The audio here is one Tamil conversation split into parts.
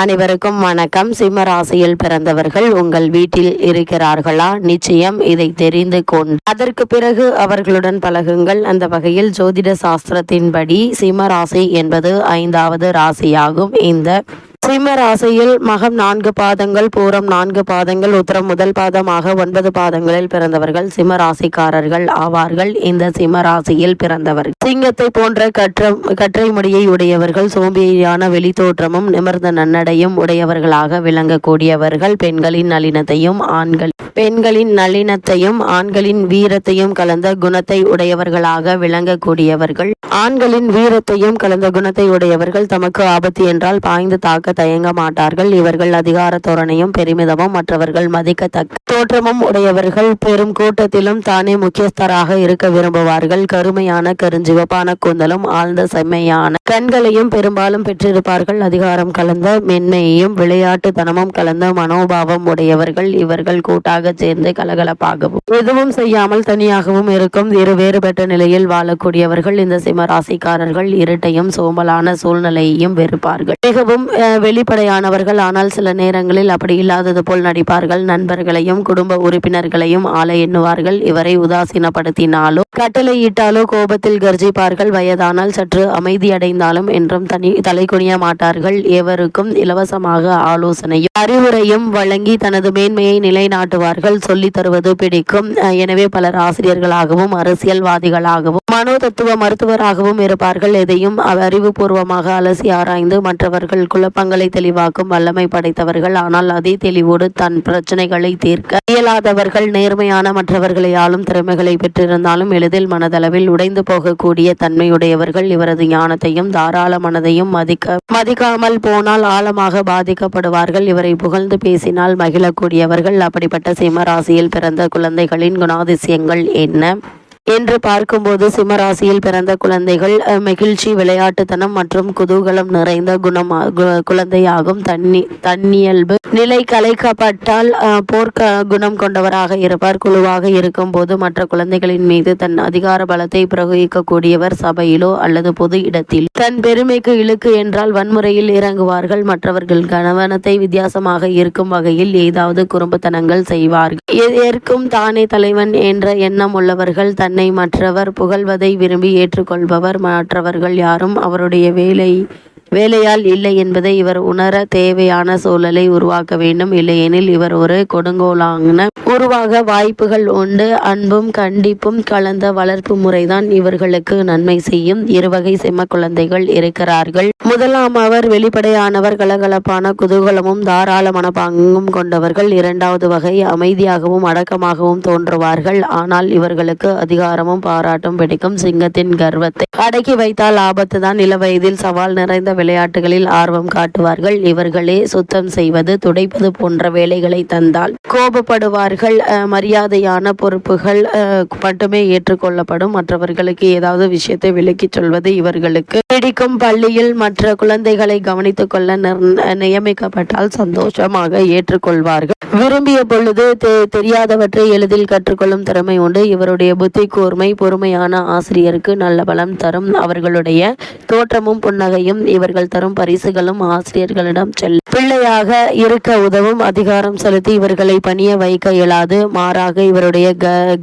அனைவருக்கும் வணக்கம். சிம்ம ராசியில் பிறந்தவர்கள் உங்கள் வீட்டில் இருக்கிறார்களா? நிச்சயம் இதை தெரிந்து கொண்டு அதற்கு பிறகு அவர்களுடன் பழகுங்கள். அந்த வகையில் ஜோதிட சாஸ்திரத்தின்படி சிம்ம ராசி என்பது 5வது ராசியாகும். இந்த சிம்ம ராசியில் மகம் 4 பாதங்கள், பூரம் 4 பாதங்கள், உத்திரம் முதல் பாதமாக 9 பாதங்களில் பிறந்தவர்கள் சிம்ம ராசிக்காரர்கள் ஆவார்கள். இந்த சிம்ம ராசியில் பிறந்தவர்கள் சிங்கத்தை போன்ற கற்றை முடியை உடையவர்கள், சோம்பேறியான வெளித்தோற்றமும் நிமிர்ந்த நன்னடையும் உடையவர்களாக விளங்கக்கூடியவர்கள். பெண்களின் நளினத்தையும் ஆண்களின் வீரத்தையும் கலந்த குணத்தை உடையவர்களாக விளங்கக்கூடியவர்கள். ஆண்களின் வீரத்தையும் கலந்த குணத்தை உடையவர்கள். தமக்கு ஆபத்து என்றால் பாய்ந்து தாக்க தயங்க மாட்டார்கள். இவர்கள் அதிகார தோரணையும் பெருமிதமும் மற்றவர்கள் மதிக்கத்தக்க தோற்றமும் உடையவர்கள். பெரும் கூட்டத்திலும் தானே முக்கியஸ்தராக இருக்க விரும்புவார்கள். கருமையான கருஞ்சிவப்பான கூந்தலும் ஆழ்ந்த செம்மையான கண்களையும் பெரும்பாலும் பெற்றிருப்பார்கள். அதிகாரம் கலந்த மென்மையையும் விளையாட்டுத்தனமும் கலந்த மனோபாவம் உடையவர்கள். இவர்கள் கூட்டாக சேர்ந்து கலகலப்பாகவும் எதுவும் செய்யாமல் தனியாகவும் இருக்கும் இரு வேறுபட்ட நிலையில் வாழக்கூடியவர்கள். இந்த சிம்ம ராசிக்காரர்கள் இருட்டையும் சோம்பலான சூழ்நிலையையும் வெறுப்பார்கள். மிகவும் வெளிப்படையானவர்கள். ஆனால் சில நேரங்களில் அப்படி இல்லாதது போல் நடிப்பார்கள். நண்பர்களையும் குடும்ப உறுப்பினர்களையும் ஆள எண்ணுவார்கள். இவரை உதாசீனப்படுத்தினாலோ கட்டளையிட்டாலோ கோபத்தில் கர்ஜிப்பார்கள். வயதானால் சற்று அமைதியடைந்தாலும் என்றும் தலை குனிய மாட்டார்கள். எவருக்கும் இலவசமாக ஆலோசனையும் அறிவுரையும் வழங்கி தனது மேன்மையை நிலைநாட்டுவார்கள். சொல்லி தருவது பிடிக்கும். எனவே பலர் ஆசிரியர்களாகவும் அரசியல்வாதிகளாகவும் மனோ தத்துவ மருத்துவராகவும் இருப்பார்கள். எதையும் அறிவுபூர்வமாக அலசி ஆராய்ந்து மற்றவர்கள் குழப்பங்களை தெளிவாக்கும் வல்லமை படைத்தவர்கள். ஆனால் அதே தெளிவோடு தன் பிரச்சனைகளை தீர்க்க இயலாதவர்கள். நேர்மையான மற்றவர்களை ஆளும் திறமைகளை பெற்றிருந்தாலும் எளிதில் மனதளவில் உடைந்து போகக்கூடிய தன்மையுடையவர்கள். இவரது ஞானத்தையும் தாராள மனதையும் மதிக்காமல் போனால் ஆழமாக பாதிக்கப்படுவார்கள். இவரை புகழ்ந்து பேசினால் மகிழக்கூடியவர்கள். அப்படிப்பட்ட சிம்ம ராசியில் பிறந்த குழந்தைகளின் குணாதிசயங்கள் என்ன என்று பார்க்கும்போது சிம்ம ராசியில் பிறந்த குழந்தைகள் மகிழ்ச்சி, விளையாட்டுத்தனம் மற்றும் குதூகலம் நிறைந்த குழந்தையாகும். தன்னியல்பு நிலை கலைக்கப்பட்டால் போர்க்க குணம் கொண்டவராக இருப்பார். குழுவாக இருக்கும் போது மற்ற குழந்தைகளின் மீது தன் அதிகார பலத்தை பிரயோகிக்கக்கூடியவர். சபையிலோ அல்லது பொது இடத்தில் தன் பெருமைக்கு இழுக்கு என்றால் வன்முறையில் இறங்குவார்கள். மற்றவர்கள் கவனத்தை வித்தியாசமாக இருக்கும் வகையில் ஏதாவது குறும்புத்தனங்கள் செய்வார்கள். எதற்கும் தானே தலைவன் என்ற எண்ணம் உள்ளவர்கள். தன்னை மற்றவர் புகழ்வதை விரும்பி ஏற்றுக்கொள்பவர். மற்றவர்கள் யாரும் அவருடைய வேலையால் இல்லை என்பதை இவர் உணர தேவையான சூழலை உருவாக்க வேண்டும். இல்லையெனில் இவர் ஒரு கொடுங்கோலான உருவாக வாய்ப்புகள் உண்டு. அன்பும் கண்டிப்பும் கலந்த வளர்ப்பு முறைதான் இவர்களுக்கு நன்மை செய்யும். இருவகை சிம்ம குழந்தைகள் இருக்கிறார்கள். முதலாம் அவர் வெளிப்படையானவர், கலகலப்பான குதூகலமும் தாராள மனப்பாங்கும் கொண்டவர்கள். இரண்டாவது வகை அமைதியாகவும் அடக்கமாகவும் தோன்றுவார்கள். ஆனால் இவர்களுக்கு அதிகாரமும் பாராட்டும் பிடிக்கும். சிங்கத்தின் கர்வத்தை அடக்கி வைத்தால் ஆபத்து தான். இள வயதில் சவால் நிறைந்த விளையாட்டுகளில் ஆர்வம் காட்டுவார்கள். இவர்களே சுத்தம் செய்வது, துடைப்பது போன்ற வேலைகளை தந்தால் கோபப்படுவார்கள். மரியாதையான பொறுப்புகள் மட்டுமே ஏற்றுக்கொள்ளப்படும். மற்றவர்களுக்கு ஏதாவது விஷயத்தை விலக்கிச் சொல்வது இவர்களுக்கு பிடிக்கும். பள்ளியில் மற்ற குழந்தைகளை கவனித்துக் கொள்ள நியமிக்கப்பட்டால் சந்தோஷமாக ஏற்றுக்கொள்வார்கள். விரும்பிய பொழுது தெரியாதவற்றை எளிதில் கற்றுக்கொள்ளும் திறமை உண்டு. இவருடைய புத்தி கூர்மை பொறுமையான ஆசிரியருக்கு நல்ல பலம் தரும். அவர்களுடைய தோற்றமும் புன்னகையும் இவர்கள் தரும் பரிசுகளும் ஆசிரியர்களிடம் பிள்ளையாக இருக்க உதவும். அதிகாரம் செலுத்தி இவர்களை பணிய வைக்க இயலாது. மாறாக இவருடைய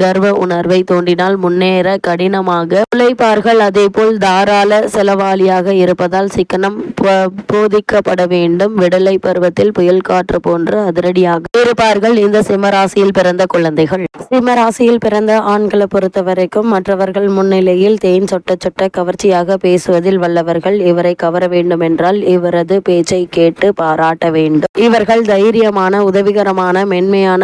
கர்வ உணர்வை தோண்டினால் முன்னேற கடினமாக உழைப்பார்கள். அதே போல் தாராள செலவாளியாக இருப்பதால் சிக்கனம் போதிக்கப்பட வேண்டும். விடலை பருவத்தில் புயல் காற்று போன்று அதிரடியாக இருப்பார்கள். இந்த சிம்மராசியில் பிறந்த குழந்தைகள். சிம்மராசியில் பிறந்த ஆண்களை பொறுத்த வரைக்கும் மற்றவர்கள் முன்னிலையில் தேன் சொட்ட சொட்ட கவர்ச்சியாக பேசுவதில் வல்லவர்கள். இவரை கவர வேண்டும் என்றால் இவரது பேச்சை கேட்டு பாராட்ட வேண்டும். இவர்கள் தைரியமான, உதவிகரமான, மென்மையான,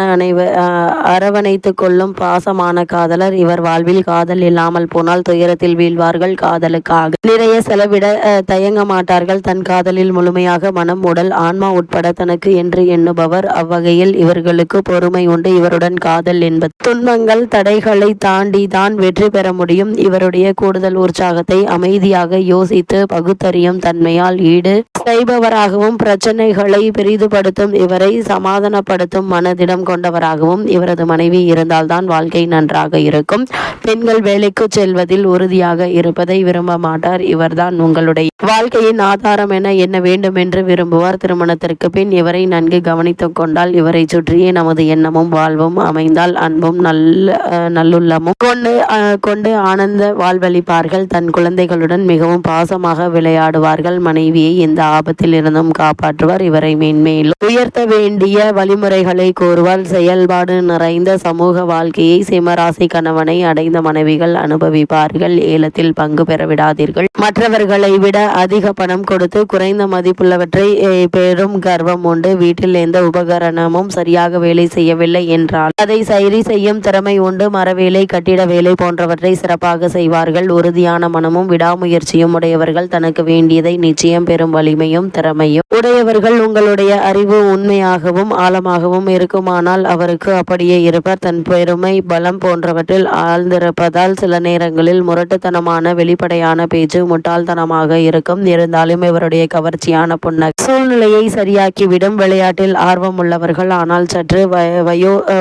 அரவணைத்துக் கொள்ளும் பாசமான காதலர். இவர் வாழ்வில் காதல் இல்லாமல் போனால் துயரத்தில் வீழ்வார்கள். காதலுக்காக நிறைய செலவிட தயங்க மாட்டார்கள். தன் காதலில் முழுமையாக மனம், உடல், ஆன்மா உட்பட தனக்கு என்று எண்ணுபவர். அவ்வகையில் இவர்களுக்கு பொறுமை உண்டு. இவருடன் காதல் என்பது துன்பங்கள் தடைகளை தாண்டி தான் வெற்றி பெற முடியும். இவருடைய கூடுதல் உற்சாகத்தை அமைதியாக யோசித்து பகுத்தறியும் தன்மையால் ஈடு செய்பவராகவும் பிரச்சனைகளை பெரிதுபடுத்தும் இவரை சமாதானப்படுத்தும் மனதிடம் கொண்டவராகவும் இவரது மனைவி இருந்தால்தான் வாழ்க்கை நன்றாக இருக்கும். பெண்கள் வேலைக்கு செல்வதில் உறுதியாக இருப்பதை விரும்ப மாட்டார். இவர்தான் உங்களுடைய வாழ்க்கையின் ஆதாரம் என்ன வேண்டும் என்று விரும்புவார். திருமணத்திற்கு பின் இவரை நன்கு கவனித்துக் கொண்டால் இவரை சுற்றியே நமது எண்ணமும் வாழ்வும் அமைந்தால் அன்பும் நல்லுள்ளமும் கொண்டு ஆனந்த வாழ்வளிப்பார்கள். தன் குழந்தைகளுடன் மிகவும் பாசமாக விளையாடுவார்கள். மனைவியை இந்த ஆபத்தில் இருந்தும் காப்பாற்றுவார். இவரை மேன்மேலும் உயர்த்த வேண்டிய வழிமுறைகளை கூறுவார். செயல்பாடு நிறைந்த சமூக வாழ்க்கையை சிம்மராசி கணவனை அடைந்த மனைவிகள் அனுபவிப்பார்கள். ஏலத்தில் பங்கு பெற விடாதீர்கள். மற்றவர்களை விட அதிக பணம் கொடுத்து குறைந்த மதிப்புள்ளவற்றை பெரும் கர்வம் உண்டு. வீட்டில் எந்த உபகரணமும் சரியாக வேலை செய்யவில்லை என்றால் அதை சரி செய்யும் திறமை உண்டு. மரவேலை, கட்டிட வேலை போன்றவற்றை சிறப்பாக செய்வார்கள். உறுதியான மனமும் விடாமுயற்சியும் உடையவர்கள். தனக்கு வேண்டியதை நிச்சயம் பெறும் வலிமையும் திறமையும் உடையவர்கள். உங்களுடைய அறிவு உண்மையாகவும் ஆழமாகவும் இருக்குமானால் அவருக்கு அப்படியே இருப்பார். தன் பெருமை, பலம் போன்றவற்றில் ஆழ்ந்திருப்பதால் சில நேரங்களில் முரட்டுத்தனமான வெளிப்படையான பேச்சு முட்டாள்தனமாக இருக்கும். இருந்தாலும் இவருடைய கவர்ச்சியான புன்னகை சூழ்நிலையை சரியாக்கிவிடும். விளையாட்டில் ஆர்வம் உள்ளவர்கள். ஆனால் சற்று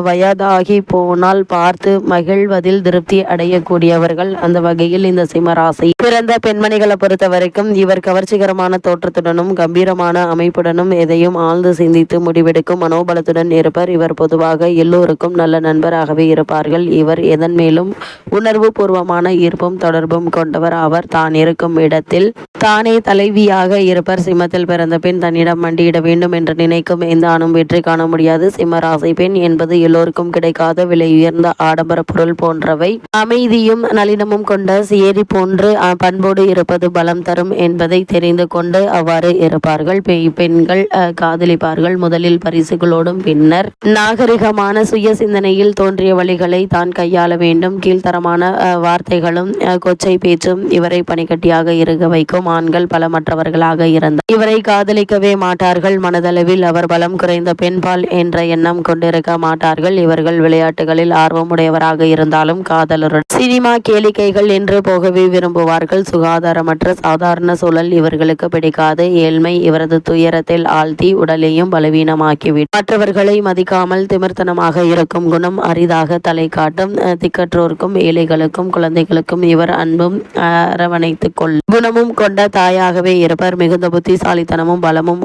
வயதாகி போனால் பார்த்து மகிழ்வதில் திருப்தி அடையக்கூடியவர்கள். அந்த வகையில் இந்த சிம்மராசி பிறந்த பெண்மணிகளை பொறுத்த வரைக்கும் இவர் கவர்ச்சிகரமான தோற்றத்துடனும் கம்பீரமான அமைப்புடனும் எதையும் ஆழ்ந்து சிந்தித்து முடிவெடுக்கும் மனோபலத்துடன் இருப்பர். இவர் பொதுவாக எல்லோருக்கும் நல்ல நண்பராகவே இருப்பார்கள். இவர் எதன் மேலும் உணர்வு பூர்வமான ஈர்ப்பும் தொடர்பும் கொண்டவர். அவர் தான் இருக்கும் இடத்தில் தானே தலைவியாக இருப்பர். சிம்மத்தில் பிறந்த பெண் தன்னிடம் மண்டியிட வேண்டும் என்று நினைக்கும் எந்த ஆணும் வெற்றி காண முடியாது. சிம்மராசி பெண் என்பது எல்லோருக்கும் கிடைக்காத விலை உயர்ந்த ஆடம்பர பொருள் போன்றவை. அமைதியும் நளினமும் கொண்ட சேரி போன்று பண்போடு இருப்பது பலம் தரும் என்பதை தெரிந்து கொண்டு அவ்வாறு இருப்பார்கள். பெண்கள் காதலிப்பார்கள். முதலில் பரிசுகளோடும் பின்னர் நாகரிகமான சுய சிந்தனையில் தோன்றிய வழிகளை தான் கையாள வேண்டும். கீழ்த்தரமான வார்த்தைகளும் கொச்சை பேச்சும் இவரை பனிக்கட்டியாக இருக்க வைக்கும். ஆண்கள் பலமற்றவர்களாக இருந்தார் இவரை காதலிக்கவே மாட்டார்கள். மனதளவில் அவர் பலம் குறைந்த பெண்பால் என்ற எண்ணம் கொண்டிருக்க மாட்டார்கள். இவர்கள் விளையாட்டுகளில் ஆர்வமுடையவராக இருந்தாலும் காதலருடன் சினிமா, கேளிக்கைகள் என்று போகவே விரும்புவார்கள். சுகாதாரமற்ற சாதாரண சூழல் இவர்களுக்கு பிடிக்காது. ஏழ்மை இவரது துயரத்தில் ஆழ்த்தி உடலையும் பலவீனமாக்கிவிடும். மற்றவர்களை மதிக்காமல் திமிர்த்தனமாக இருக்கும் குணம் அரிதாக தலை காட்டும். திக்கற்றோருக்கும் ஏழைகளுக்கும் குழந்தைகளுக்கும் இவர் அன்பும் அரவணைத்துக் கொள்ளும் குணமும் கொண்ட தாயாகவே இருப்பார். மிகுந்த புத்திசாலித்தனமும் பலமும்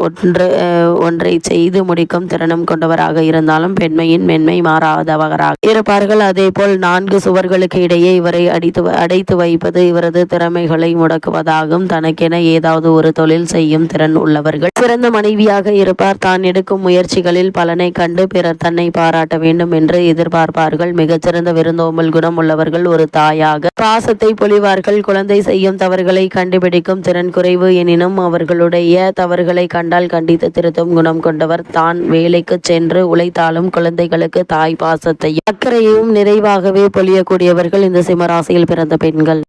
ஒன்றை செய்து முடிக்கும் திறனும் கொண்டவராக இருந்தாலும் பெண்மையின் மென்மை மாறாதவராக இருப்பார்கள். அதேபோல் 4 சுவர்களுக்கு இடையே இவரை அடைத்து வைப்பது இவரது திறமைகளை முடக்குவதாகும். தனக்கென ஏதாவது ஒரு தொழில் செய்யும் திறன் உள்ளவர்கள். சிறந்த மனைவியாக இருப்பார். தான் எடுக்கும் முயற்சிகளில் பலனை கண்டு பிறர் தன்னை பாராட்ட வேண்டும் என்று எதிர்பார்ப்பார்கள். மிகச்சிறந்த விருந்தோம்பல் குணம் உள்ளவர்கள். ஒரு தாயாக பாசத்தை பொழிவார்கள். குழந்தை செய்யும் தவறுகளை கண்டுபிடிக்கும் திறன் குறைவு எனினும் அவர்களுடைய தவறுகளை கண்டால் கண்டித்து திருத்தும் குணம் கொண்டவர். தான் வேலைக்கு சென்று உழைத்தாலும் குழந்தைகளுக்கு தாய் பாசத்தையும் அக்கறையையும் நிறைவாகவே பொழியக்கூடியவர்கள் இந்த சிம்மராசியில் பிறந்த பெண்கள்.